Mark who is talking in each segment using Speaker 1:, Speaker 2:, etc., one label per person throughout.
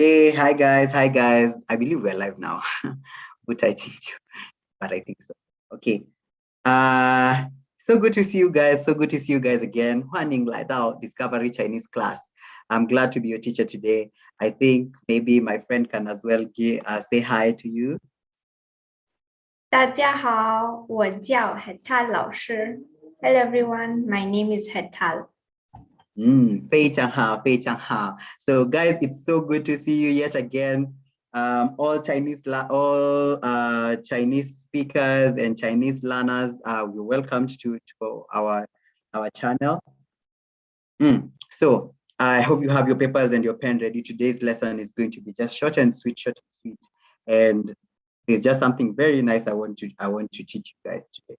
Speaker 1: Okay, hi guys. I believe we're live now. But I think so. Okay. Uh so good to see you guys. So good to see you guys again. Huaning Laidao Discovery Chinese class. I'm glad to be your teacher today. I think maybe my friend can as well say hi to you.
Speaker 2: 大家好，我叫 Heta 老师。Hello everyone, my name is Heta.
Speaker 1: 非常好，非常好. So guys, it's so good to see you yet again. All Chinese speakers and Chinese learners, we're welcomed to our channel. So I hope you have your papers and your pen ready. Today's lesson is going to be just short and sweet, and there's just something very nice I want to teach you guys today.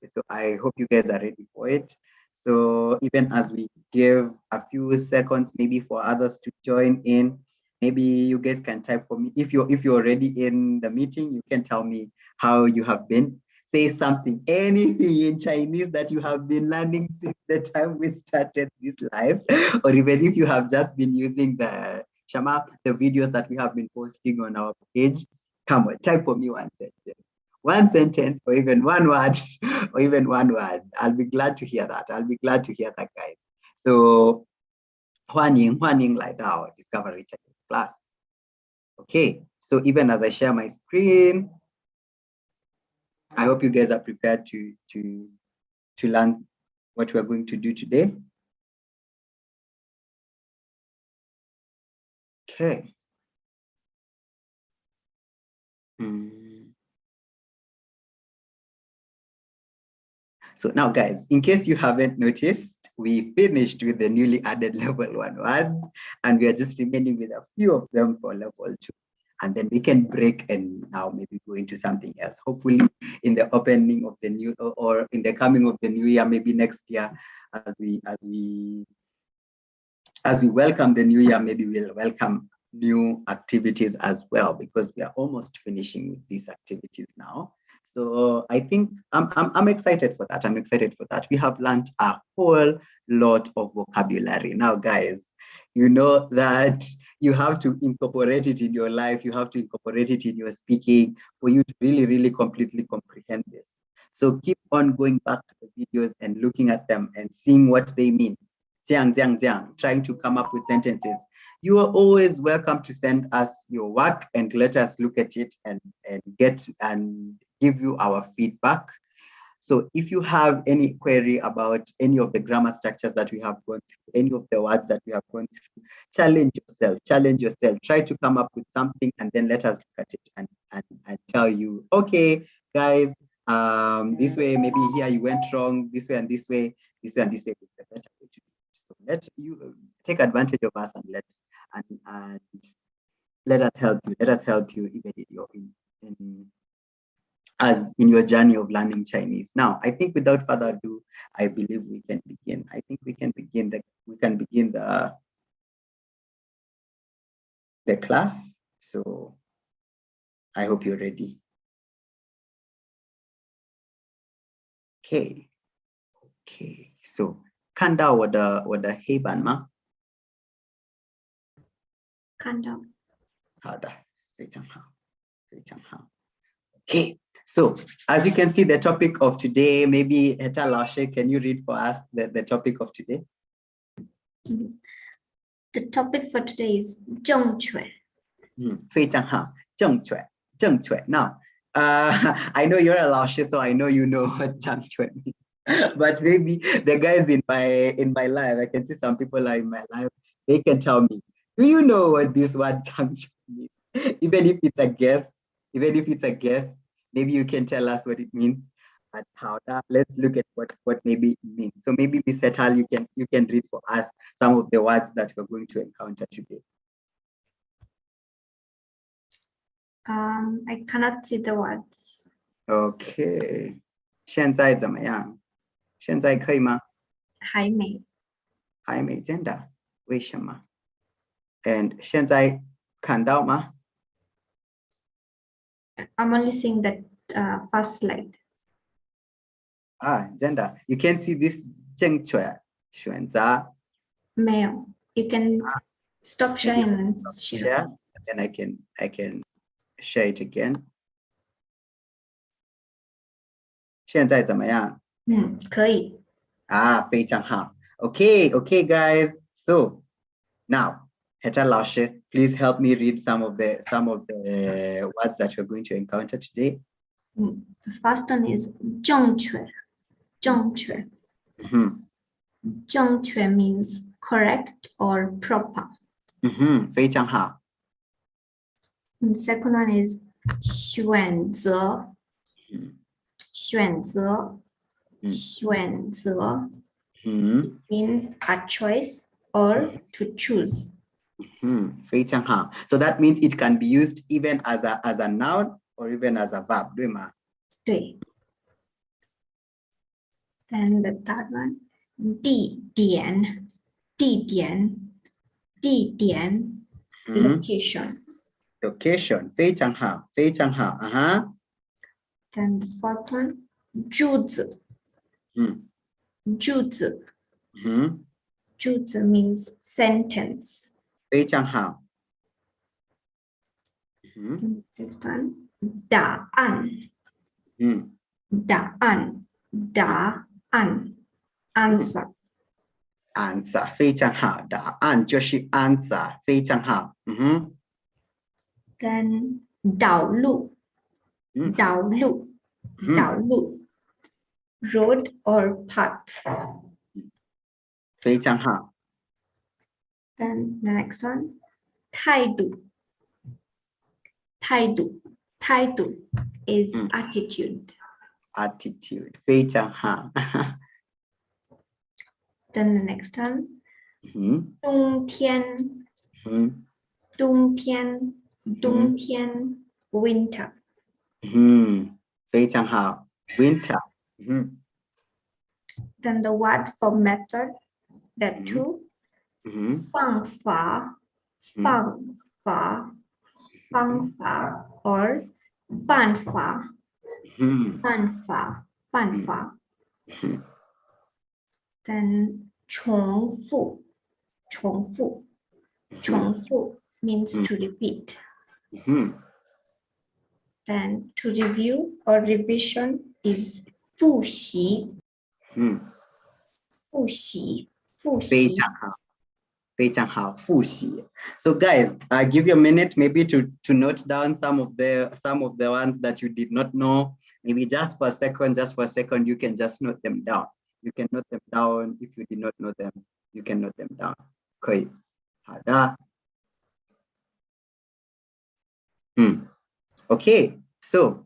Speaker 1: So I hope you guys are ready for it. So even as we give a few seconds maybe for others to join in, maybe you guys can type for me. If you're already in the meeting, you can tell me how you have been. Say something, anything in Chinese that you have been learning since the time we started this live, or even if you have just been using the videos that we have been posting on our page. Come on, type for me one sentence, or even one word, or even one word. I'll be glad to hear that. Guys. So, Huaning like our Discovery Chinese class. Okay, so even as I share my screen, I hope you guys are prepared to learn what we're going to do today. Okay. So now, guys, in case you haven't noticed, we finished with the newly added level 1 words, and we are just remaining with a few of them for level 2. And then we can break and now maybe go into something else. Hopefully in the opening of the new, or in the coming of the new year, maybe next year, as we welcome the new year, maybe we'll welcome new activities as well, because we are almost finishing with these activities now. So I think I'm excited for that. We have learned a whole lot of vocabulary. Now, guys, you know that you have to incorporate it in your life. You have to incorporate it in your speaking for you to really, really completely comprehend this. So keep on going back to the videos and looking at them and seeing what they mean. Trying to come up with sentences. You are always welcome to send us your work and let us look at it and give you our feedback. So if you have any query about any of the grammar structures that we have gone through, any of the words that we have gone through, challenge yourself. Try to come up with something and then let us look at it and tell you, okay, guys, this way, maybe here you went wrong, this way and this way is the better way to do it. So let you take advantage of us and let us help you even in your journey of learning Chinese. Now, I think without further ado, I believe we can begin. I think we can begin the class. So I hope you're ready. Okay. So 看到我的黑板吗？
Speaker 2: 看到。
Speaker 1: 好的，非常好。Okay, so as you can see, the topic of today, maybe Heta Lashe, can you read for us the topic of today?
Speaker 2: The topic for today is 正确。
Speaker 1: 非常好，正确。Now, I know you're a Lashe, so I know you know what 正确 means. But maybe the guys in my life, I can see some people are in my life, they can tell me, do you know what this word 正确 means? Even if it's a guess, maybe you can tell us what it means. But how that, let's look at what maybe it means. So maybe Ms. Hetal, you can read for us some of the words that we're going to encounter today.
Speaker 2: I cannot see the words.
Speaker 1: Okay. 现在怎么样？现在可以吗？
Speaker 2: 还没。
Speaker 1: 真的？为什么？ And 现在看到吗？
Speaker 2: I'm only seeing that first slide.
Speaker 1: 真的 You can see this 正确选择。
Speaker 2: 没有 You can Stop sharing and share.
Speaker 1: Share, and then I can share it again. 现在怎么样？
Speaker 2: 可以。
Speaker 1: 非常好。Okay, guys. So now, Heta Lashe, please help me read some of the words that we're going to encounter today.
Speaker 2: The first one is 正确. 正确 means correct or proper.
Speaker 1: 非常好。
Speaker 2: The second one is 选择. 选择 means a choice or to choose.
Speaker 1: 非常好. So that means it can be used even as a noun or even as a verb, 对吗？
Speaker 2: 对. And the third one, 地点 location.
Speaker 1: Location, 非常好.
Speaker 2: Then the fourth one, 柱子 means sentence.
Speaker 1: 非常好.
Speaker 2: Fifth one, 答案 answer.
Speaker 1: Answer, 非常好. 答案就是 answer, 非常好.
Speaker 2: Then 道路 road or path.
Speaker 1: 非常好.
Speaker 2: Then the next one, 态度 is attitude.
Speaker 1: Attitude, 非常好.
Speaker 2: Then the next one, 冬天 winter.
Speaker 1: 非常好. Winter.
Speaker 2: Then the word for method, that two, 方法 or 办法 Then 重复 means to repeat. Then to review or revision is 复习
Speaker 1: 非常好. 复习. So guys, I give you a minute maybe to note down some of the ones that you did not know. Maybe just for a second, you can just note them down. You can note them down. If you did not know them, you can note them down. Okay. Okay, so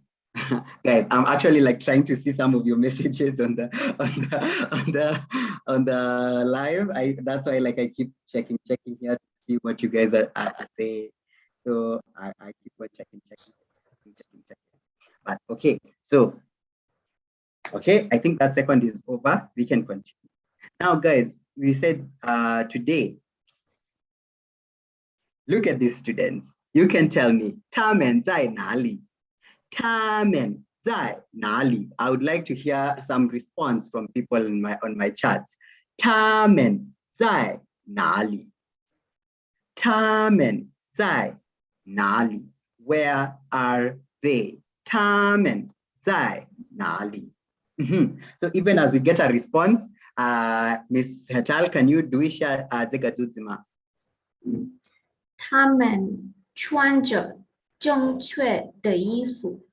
Speaker 1: guys, I'm actually like trying to see some of your messages on the live. That's why like I keep checking here to see what you guys are saying. So I keep on checking. But okay, so okay, I think that second is over. We can continue. Now, guys, we said today. Look at these students. You can tell me, 他们在哪里? 他们在哪里? I would like to hear some response from people on my chats. 他们在哪里? 他们在哪里? Where are they? 他们在哪里? So even as we get a response, Miss Hetal, can you do it? 这个句子吗？
Speaker 2: 他们穿着正确的衣服。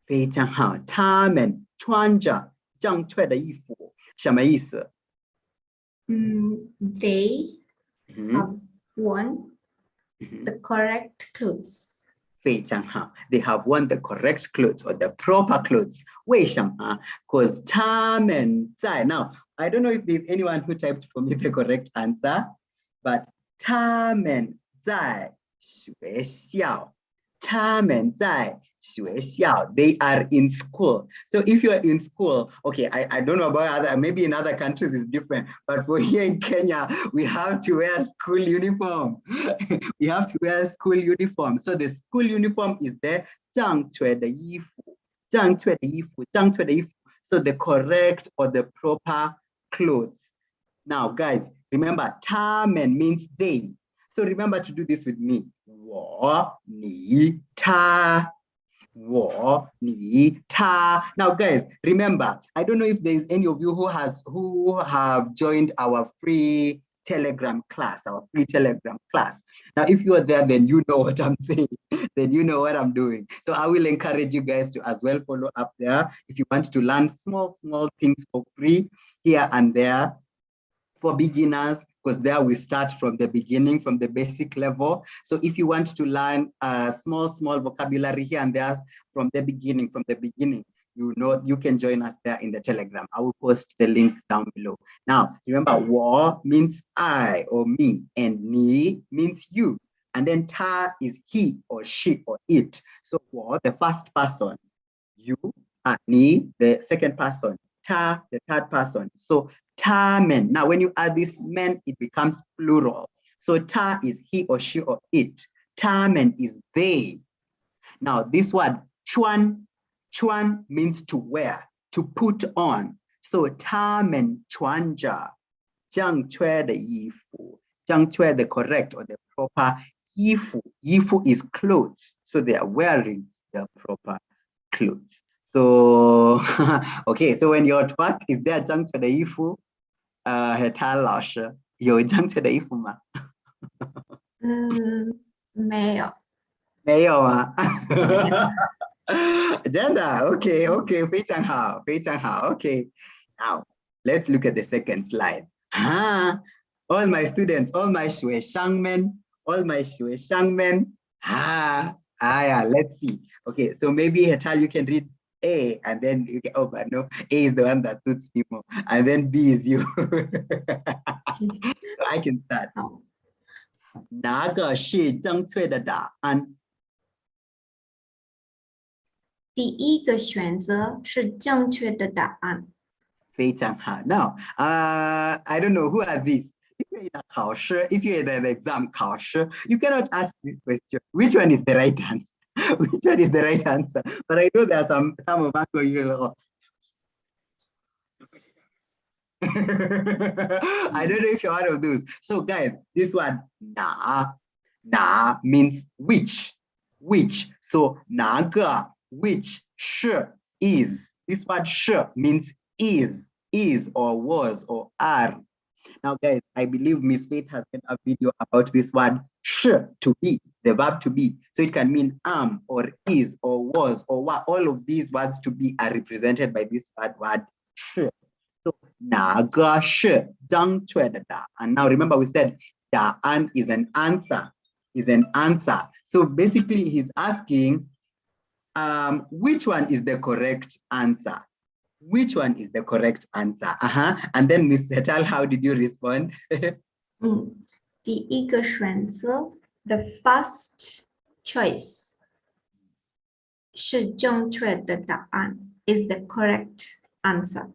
Speaker 1: 非常好，他们穿着正确的衣服，什么意思
Speaker 2: ？They have worn the correct clothes.
Speaker 1: 非常好 ，They have worn the correct clothes or the proper clothes. 为什么 ？Because 他们在 Now, I don't know if there's anyone who typed for me the correct answer, but 他们在学校，他们在学校 they are in school. So if you're in school, okay, I don't know about maybe in other countries it's different, but for here in Kenya, we have to wear school uniform. We have to wear school uniform. So the school uniform is there, 正确的衣服. So the correct or the proper clothes. Now, guys, remember, 他们 means they. So remember to do this with me. 我你他 我你他 Now guys, remember, I don't know if there's any of you who have joined our free Telegram class. Now if you are there, then you know what I'm saying. Then you know what I'm doing. So I will encourage you guys to as well follow up there if you want to learn small things for free here and there for beginners, because there we start from the beginning, from the basic level. So if you want to learn small vocabulary here and there from the beginning, you know, you can join us there in the Telegram. I will post the link down below. Now, remember, 我 means I or me, and 你 means you. And then 他 is he or she or it. So 我, the first person, you, 你, the second person, 他, the third person. So 他们. Now, when you add this men, it becomes plural. So 他 is he or she or it. 他们 is they. Now, this word 穿 means to wear, to put on. So 他们穿着正确的衣服. 正确 the correct or the proper 衣服. 衣服 is clothes. So they are wearing the proper clothes. So, okay, so when you're at work, is there 正确的衣服? Heta 老师有正确的衣服吗？
Speaker 2: 没有。
Speaker 1: 没有啊。真的 okay, 非常好 okay. Now, let's look at the second slide. All my students, all my 学生们 yeah, let's see. Okay, so maybe Hetal, you can read A, and then you can, but no, A is the one that suits me more, and then B is you. So I can start. 哪个是正确的答案？
Speaker 2: 第一个选择是正确的答案。
Speaker 1: 非常好。Now, I don't know who are these. If you're in a 考试, if you're in an exam 考试, you cannot ask this question. Which one is the right answer? Which one is the right answer? But I know there are some of us who are like, oh. I don't know if you're one of those. So guys, this one, na means which. So 哪个 which 是 is. This word 是 means is or was or are. Now guys, I believe Miss Faith has made a video about this word 是 to be, the verb to be. So it can mean am or is or was or what. All of these words to be are represented by this word 是. So 哪个是正确的答案? And now remember we said 答案 is an answer. So basically he's asking which one is the correct answer? Which one is the correct answer? And then Miss Hetal, how did you respond?
Speaker 2: 第一个选择 the first choice 是正确的答案 is the correct answer.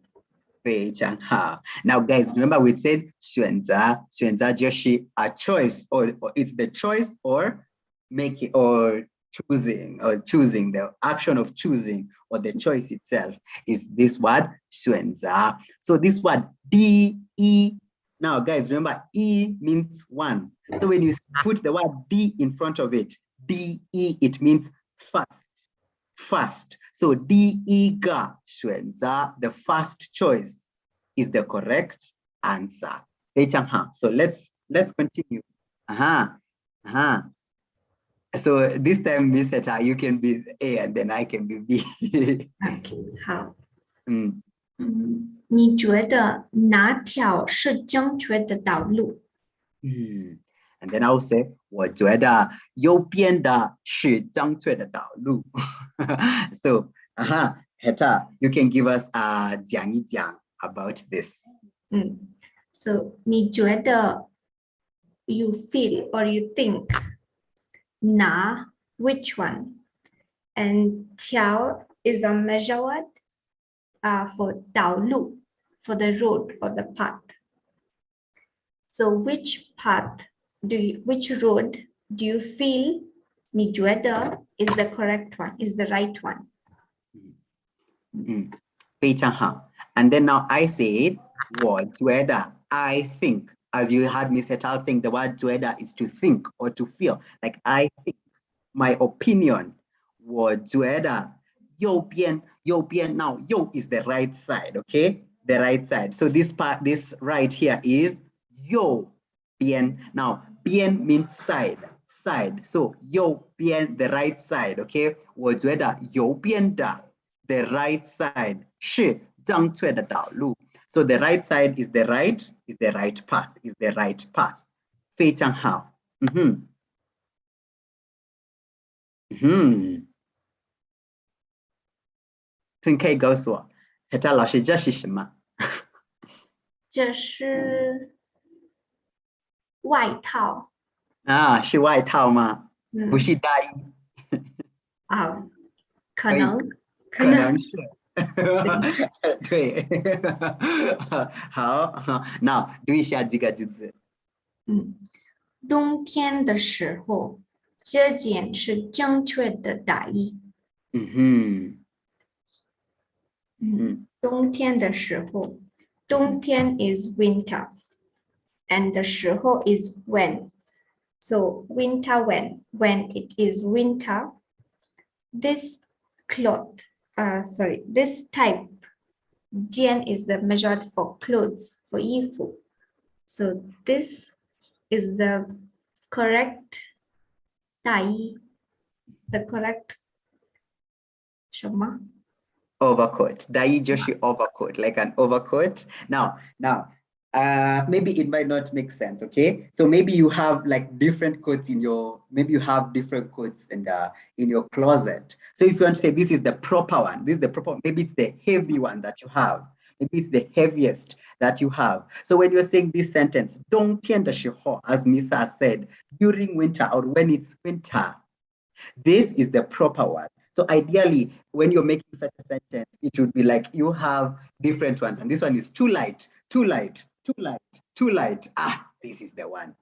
Speaker 1: 非常好. Now guys, remember we said 选择就是 a choice or it's the choice or make it or choosing the action of choosing or the choice itself is this word 选择. So this word D E. Now guys, remember E means one. So when you put the word D in front of it, D E, it means first. So D E ga 选择, the first choice is the correct answer. 非常好. So let's continue. So this time, Miss Eta, you can be A and then I can be B.
Speaker 2: Okay, 好。你觉得哪条是正确的道路？
Speaker 1: And then I will say 我觉得右边的是正确的道路。So, Heta, you can give us 讲一讲 about this.
Speaker 2: So 你觉得 you feel or you think 哪 which one? And 条 is a measure word for 道路 for the road or the path. So which which road do you feel 你觉得 is the correct one, is the right one?
Speaker 1: 非常好. And then now I said 我觉得 I think. as you heard Mr. Tal saying, the word 觉得 is to think or to feel. Like I think, my opinion, 我觉得右边 now, 右 is the right side, okay? The right side. So this part, this right here is 右边. Now, 边 means side. So 右边 the right side, okay? 我觉得右边的 the right side 是正确的道路. So the right side is the right path, is the right path. 非常好。所以你可以告诉我，黑扎老师这是什么？
Speaker 2: 这是外套。
Speaker 1: 啊，是外套吗？不是大衣。
Speaker 2: 啊，可
Speaker 1: 可以，
Speaker 2: 能
Speaker 1: 可能是。对。好，那读一下这个句子。
Speaker 2: 冬天的时候，这件是正确的大衣。冬天的时候，冬天 is winter, and 的时候 is when. So winter when it is winter, this cloth, this type, 件 is the measured for clothes, for 衣服. So this is the correct 大衣, the correct 什么?
Speaker 1: Overcoat. 大衣就是 overcoat, like an overcoat. Now, maybe it might not make sense, okay? So maybe you have like different coats in your, maybe you have different coats in your closet. So if you want to say this is the proper one, this is the proper one, maybe it's the heavy one that you have. Maybe it's the heaviest that you have. So when you're saying this sentence, 冬天的时候, as Nisa said, during winter or when it's winter, this is the proper one. So ideally, when you're making such a sentence, it would be like you have different ones. And this one is too light, too light, too light, too light. This is the one.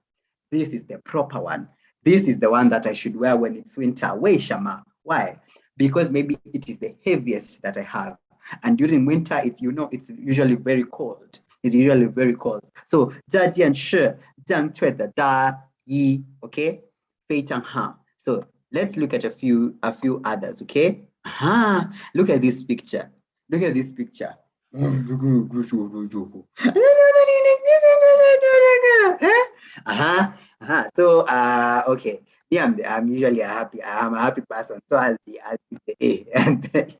Speaker 1: This is the proper one. This is the one that I should wear when it's winter. Wait, Shama. Why? Because maybe it is the heaviest that I have. And during winter, it's usually very cold. It's usually very cold. So 这件是正确的大衣, okay? 非常好. So let's look at a few others, okay? Look at this picture. Look at this picture. So okay. Yeah, I'm usually I'm a happy person, so I'll be the A. And then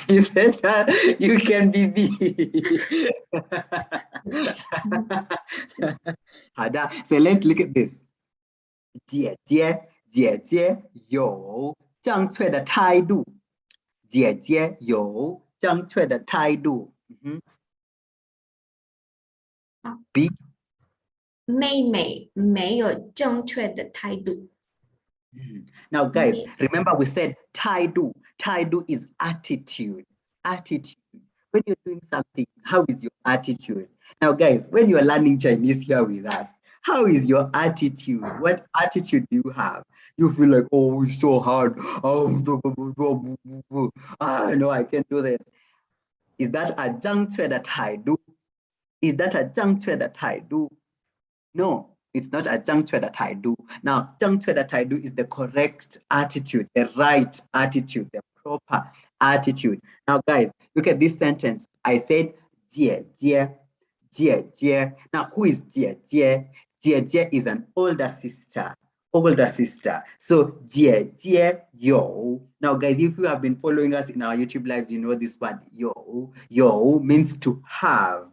Speaker 1: he said that you can be B. So let's look at this. 姐姐有正确的态度。姐姐有正确的态度。B.
Speaker 2: 妹妹没有正确的态度。
Speaker 1: Now, guys, remember we said 态度. 态度 is attitude. Attitude. When you're doing something, how is your attitude? Now, guys, when you're learning Chinese here with us, how is your attitude? What attitude do you have? You feel like, oh, it's so hard. Oh, no, I can't do this. Is that a 正确的态度? Is that a 正确的态度? No, it's not a 正确的态度. Now, 正确的态度 is the correct attitude, the right attitude, the proper attitude. Now, guys, look at this sentence. I said 姐姐. Now, who is 姐姐? 姐姐 is an older sister. So 姐姐有. Now, guys, if you have been following us in our YouTube lives, you know this word 有 means to have.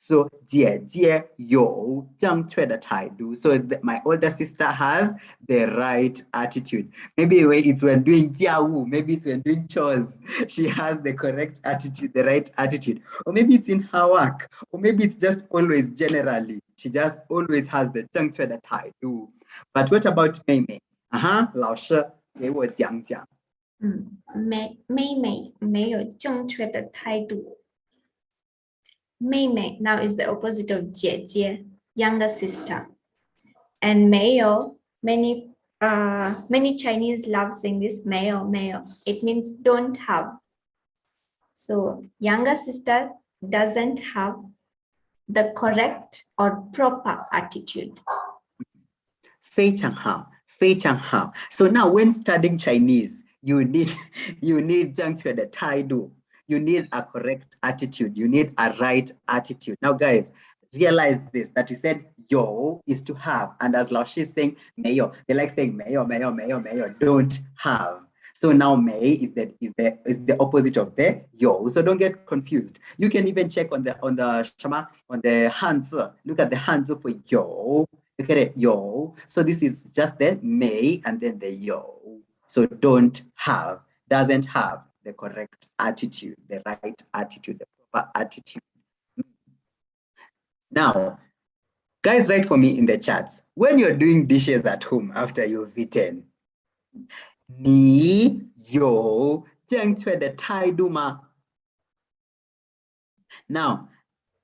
Speaker 1: So 姐姐有正确的态度. So my older sister has the right attitude. Maybe it's when doing 家务, maybe it's when doing chores. She has the correct attitude, the right attitude. Or maybe it's in her work. Or maybe it's just always generally. She just always has the 正确的态度. But what about 妹妹? 老师给我讲讲。
Speaker 2: 妹妹没有正确的态度。妹妹 now is the opposite of 姐姐, younger sister. And 没有 many Chinese love saying this 没有 it means don't have. So younger sister doesn't have the correct or proper attitude.
Speaker 1: 非常好，非常好。So now when studying Chinese, you need 正确的态度. You need a correct attitude. You need a right attitude. Now, guys, realize this, that you said yo is to have. And as Lao Shi is saying, 没有, they like saying 没有, 没有, 没有, 没有, don't have. So now Mei is the opposite of the yo. So don't get confused. You can even check on the Hanzi. Look at the Hanzi for yo. Look at it, yo. So this is just the Mei and then the yo. So don't have, doesn't have the correct attitude, the right attitude, the proper attitude. Now, guys, write for me in the chats. When you're doing dishes at home after you've eaten, 你有正确的态度吗? Now,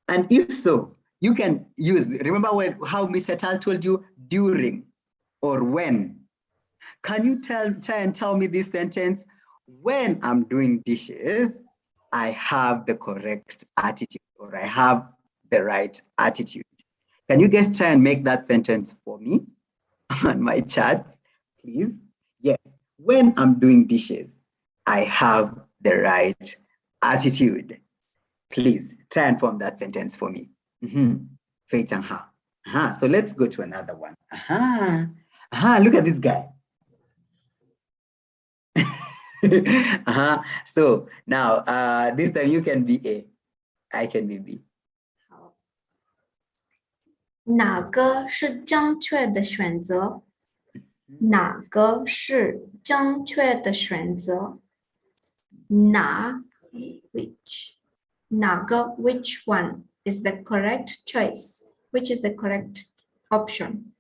Speaker 1: and if so, you can use, remember how Miss Hetal told you during or when. Can you try and tell me this sentence? When I'm doing dishes, I have the correct attitude, or I have the right attitude. Can you guys try and make that sentence for me on my chat, please? Yes. When I'm doing dishes, I have the right attitude. Please try and form that sentence for me. So let's go to another one. Look at this guy. So now this time you can be A, I can be B.
Speaker 2: 哪个是正确的选择？哪个是正确的选择？which one is the correct choice? Which is the correct option?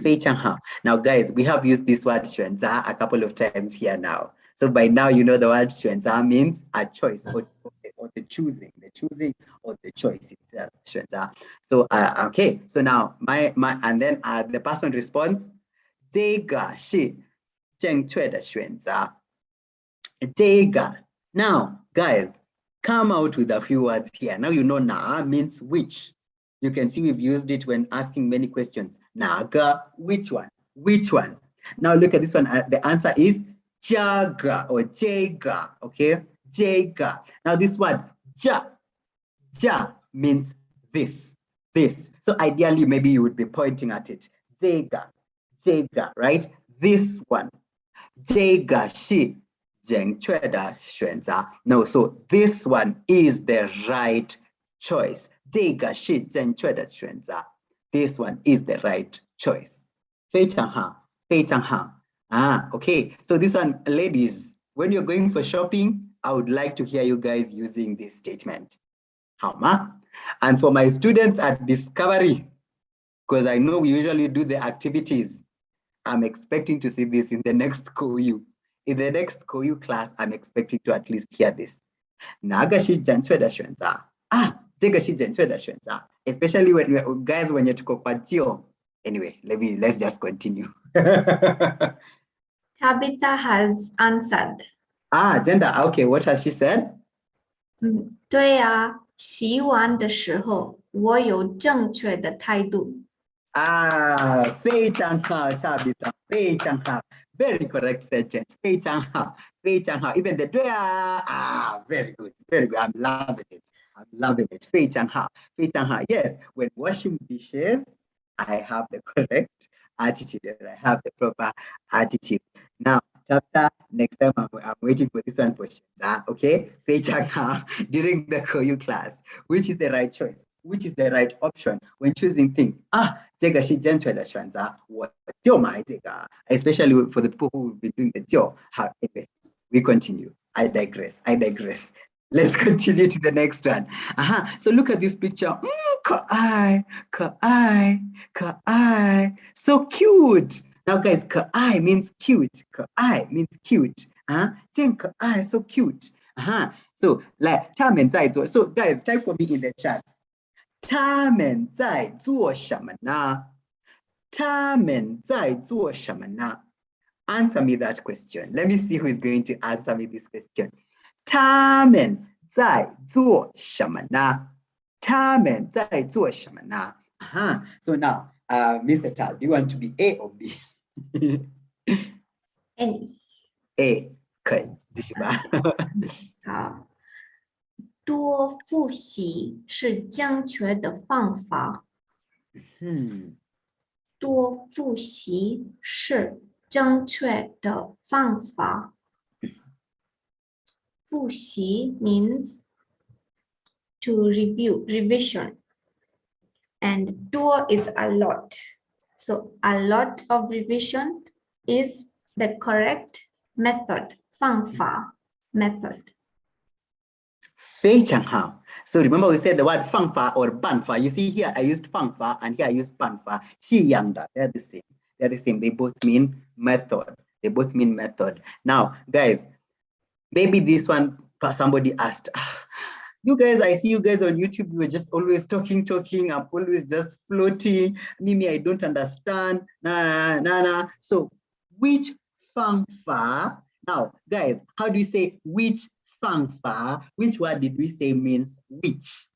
Speaker 1: 非常好. Now, guys, we have used this word 选择 a couple of times here now. So by now, you know the word 选择 means a choice or the choosing or the choice itself. 选择. So, okay. So now, and then the person responds, 这个是正确的选择. 这个. Now, guys, come out with a few words here. Now you know na means which. You can see we've used it when asking many questions. Naga, which one? Which one? Now look at this one. The answer is jaga or jaga. Okay, jaga. Now this word ja means this. So ideally, maybe you would be pointing at it. Jaga, right? This one. Jaga shi zhèngquè的选择. No, so this one is the right choice. 这个是正确的选择. This one is the right choice. 非常好, 非常好. Okay. So this one, ladies, when you're going for shopping, I would like to hear you guys using this statement. 好吗? And for my students at Discovery, because I know we usually do the activities, I'm expecting to see this in the next KOU. In the next KOU class, I'm expecting to at least hear this. 哪个是正确的选择? 这个是正确的选择. Especially when guys, when you're tuko kwa jio. Anyway, let's just continue.
Speaker 2: Tabitha has answered.
Speaker 1: Gender. Okay, what has she said?
Speaker 2: 对啊，洗碗的时候我有正确的态度。
Speaker 1: 非常好, Tabitha. 非常好. Very correct sentence. 非常好, 非常好. Even the very good, very good. I'm loving it. 非常好, 非常好. Yes, when washing dishes, I have the correct attitude and I have the proper attitude. Now, chapter next time I'm waiting for this one for Shinza, okay? 非常好 during the KOU class. Which is the right choice? Which is the right option when choosing things? 这个是正确的选择，我就买这个. Especially for the people who've been doing the 就. Anyway, we continue. I digress. Let's continue to the next one. So look at this picture. 可爱, 可爱, 可爱. So cute. Now guys, 可爱 means cute. 可爱 means cute. 真可爱, so cute. So like 他们在做. So guys, type for me in the chat. 他们在做什么呢? 他们在做什么呢? Answer me that question. Let me see who is going to answer me this question. 他们在做什么呢?他们在做什么呢? So now, Mr. Tal, do you want to be A or B?
Speaker 2: Any.
Speaker 1: A, 可以，继续吧。
Speaker 2: 好，多复习是正确的方法。多复习是正确的方法。复习 means to review, revision. And 多 is a lot. So a lot of revision is the correct method, 方法 method.
Speaker 1: 非常好. So remember we said the word 方法 or 办法. You see here I used 方法 and here I used 办法. 是一样的. They're the same. They're the same. They both mean method. They both mean method. Now, guys, maybe this one somebody asked, you guys, I see you guys on YouTube, you were just always talking. I'm always just floating. Mimi, I don't understand. Nah. So which 方法? Now, guys, how do you say which 方法? Which word did we say means which?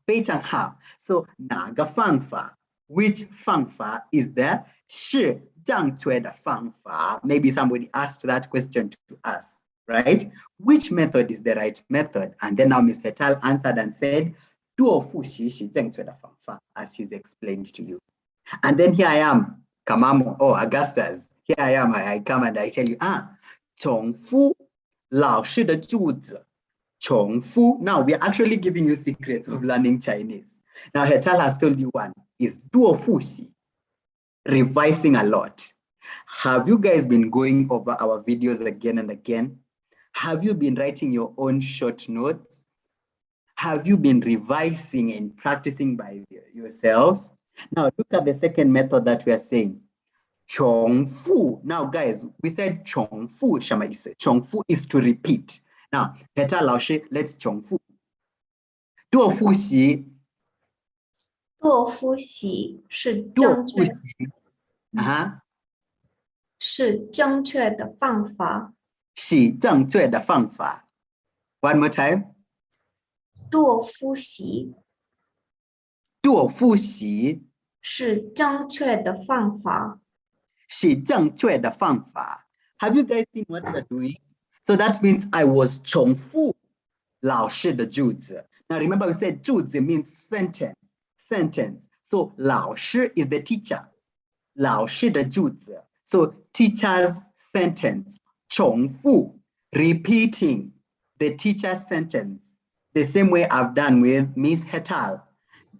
Speaker 1: 非常好. So 哪个方法? Which 方法 is the 是正确的方法? Maybe somebody asked that question to us, right? Which method is the right method? And then now Mr. Tal answered and said, 多复习是正确的方法, as he's explained to you. And then here I am, Kamamo, Augustus. Here I am, I come and I tell you, 重复老师的句子. 重复. Now we are actually giving you secrets of learning Chinese. Now Hetal has told you one is 多复习, revising a lot. Have you guys been going over our videos again and again? Have you been writing your own short notes? Have you been revising and practicing by yourselves? Now look at the second method that we are saying. 重复. Now guys, we said 重复什么意思? 重复 is to repeat. Now, Hetal 老师, let's 重复. 多复习.
Speaker 2: 多复习是正确是正确的方法。
Speaker 1: 是正确的方法. One more time.
Speaker 2: 多复习。
Speaker 1: 多复习
Speaker 2: 是正确的方法。
Speaker 1: 是正确的方法. Have you guys seen what we're doing? So that means I was 重复老师的句子. Now remember we said 句子 means sentence. So 老师 is the teacher. 老师的句子. So teacher's sentence. 重复 repeating the teacher's sentence. The same way I've done with Miss Hetal.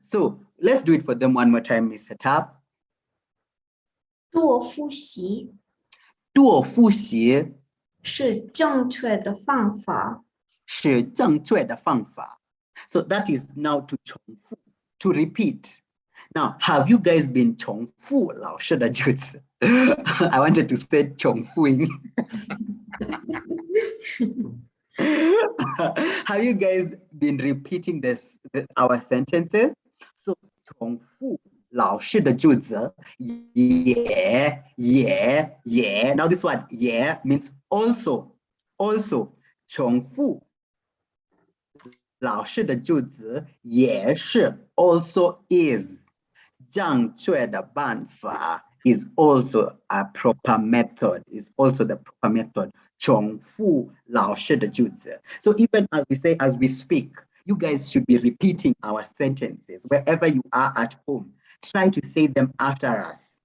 Speaker 1: So let's do it for them one more time, Miss Hetal.
Speaker 2: 多复习。
Speaker 1: 多复习
Speaker 2: 是正确的方法。
Speaker 1: 是正确的方法. So that is now to 重复, to repeat. Now, have you guys been 重复老师的句子? I wanted to say 重复音. Have you guys been repeating our sentences? So 重复老师的句子, yeah. Now this word yeah means also. 重复老师的句子也是 also is. 正确的办法 is also a proper method, is also the proper method. 重复老师的句子. So even as we say, as we speak, you guys should be repeating our sentences wherever you are at home. Try to say them after us.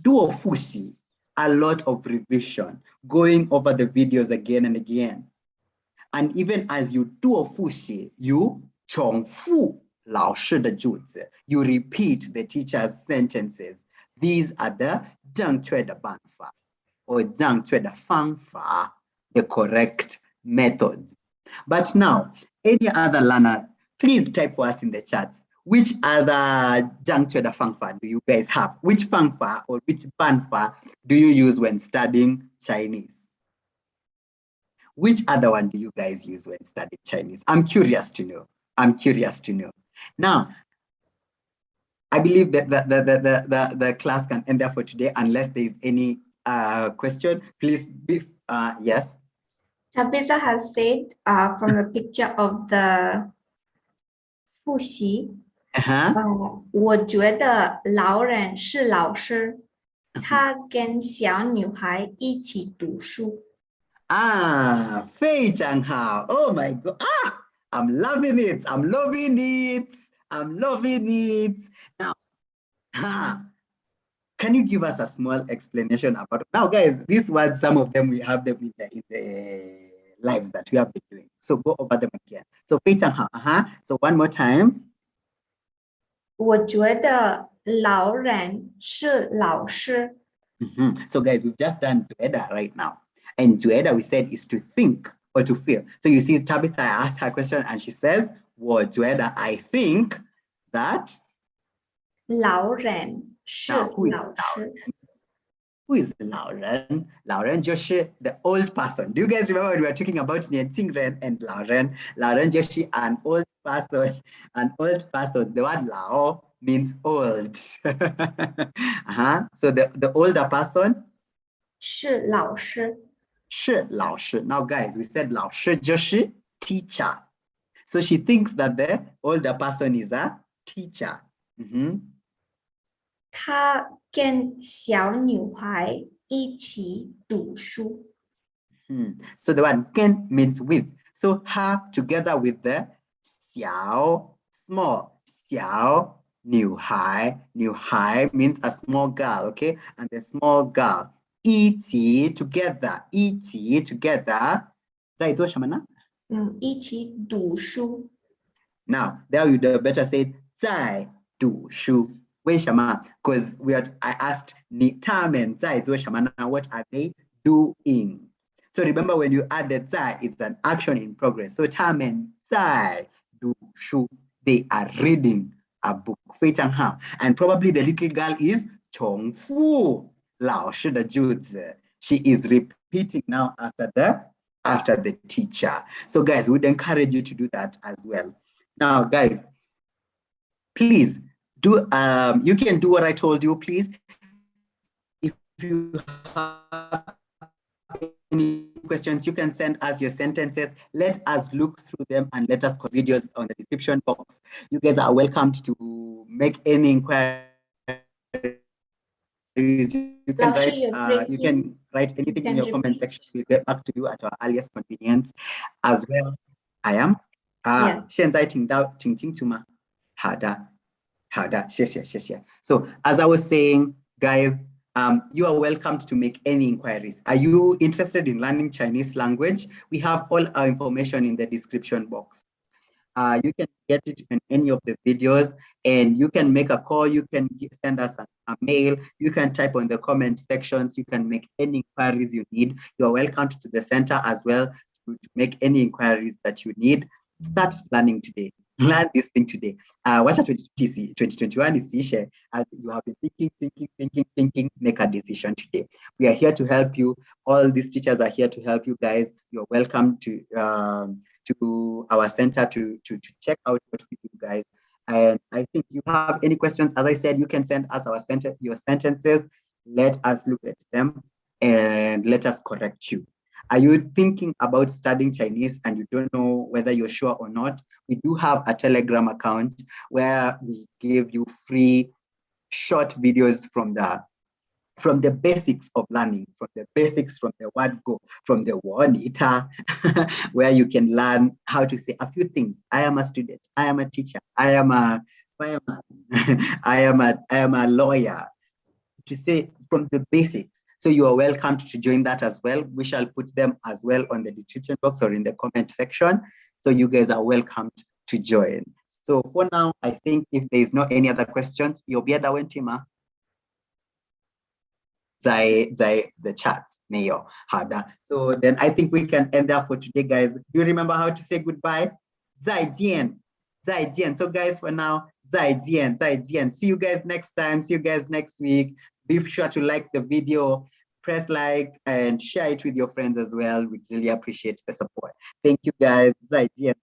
Speaker 1: 多复习, a lot of revision, going over the videos again and again. And even as you 多复习, you 重复老师的句子, you repeat the teacher's sentences. These are the 正确的办法 or 正确的方法, the correct methods. But now, any other learner, please type for us in the chats. Which other 正确的方法 do you guys have? Which 方法 or which 办法 do you use when studying Chinese? Which other one do you guys use when studying Chinese? I'm curious to know. Now, I believe that the class can end there for today unless there is any question. Please, yes.
Speaker 2: Tabitha has said from the picture of the 复习 我觉得老人是老师，他跟小女孩一起读书。
Speaker 1: 非常好 Oh my God I'm loving it I'm loving it I'm loving it now can you give us a small explanation about now guys these words some of them we have them in the lives that we have been doing so go over them again so 非常好 so one more time
Speaker 2: 我觉得老人是老师。
Speaker 1: So guys, we've just done Jueda right now. And Jueda, we said, is to think or to feel. So you see, Tabitha asked her question and she says, well, Jueda, I think that
Speaker 2: 老人是
Speaker 1: now who is
Speaker 2: 老师。
Speaker 1: Who is 老人？老人就是 the old person. Do you guys remember when we were talking about 年轻人 and 老人？老人就是 an old person. An old person. The word 老 means old. So the older person
Speaker 2: 是老师。
Speaker 1: 是老师. Now guys, we said 老师就是 teacher. So she thinks that the older person is a teacher.
Speaker 2: 他跟小女孩一起读书。
Speaker 1: So the word 跟 means with. So her together with the 小 small 小 new high means a small girl, okay? And the small girl 一起 together 一起 together 在做什么呢？
Speaker 2: 一起读书。
Speaker 1: Now there you better say 在读书。为什么？ Because I asked 他们在做什么呢？ What are they doing? So remember when you add the 在, it's an action in progress. So 他们在读书. They are reading a book. 非常好. And probably the little girl is 重复老师的句子. She is repeating now after the teacher. So guys, we'd encourage you to do that as well. Now, guys, please do, you can do what I told you, please. If you have any questions, you can send us your sentences. Let us look through them and let us put videos on the description box. You guys are welcome to make any inquiries. You can write anything in your comment section. We'll get back to you at our earliest convenience as well. I am 现在听清楚吗？好的，谢谢。So as I was saying, guys, you are welcome to make any inquiries. Are you interested in learning Chinese language? We have all our information in the description box. You can get it in any of the videos, and you can make a call, you can send us a mail, you can type on the comment sections, you can make any inquiries you need. You're welcome to the center as well to make any inquiries that you need. Start learning today. Learn this thing today. Watch 2021 is issue. You have been thinking, make a decision today. We are here to help you. All these teachers are here to help you guys. You're welcome to our center to check out what we do, guys. And I think you have any questions, as I said, you can send us your sentences. Let us look at them and let us correct you. Are you thinking about studying Chinese and you don't know whether you're sure or not? We do have a Telegram account where we give you free short videos from the basics of learning, from the basics, from the word go, from the one ita, where you can learn how to say a few things. I am a student, I am a teacher, I am a fireman, I am a lawyer, to say from the basics. So you are welcome to join that as well. We shall put them as well on the description box or in the comment section. So you guys are welcome to join. So for now, I think if there is not any other questions, you'll be at the Wentima. The chat, Mayo Hada. So then I think we can end there for today, guys. Do you remember how to say goodbye? 再见. So guys, for now, 再见. See you guys next time. See you guys next week. Be sure to like the video, press like, and share it with your friends as well. We really appreciate the support. Thank you, guys. 再见.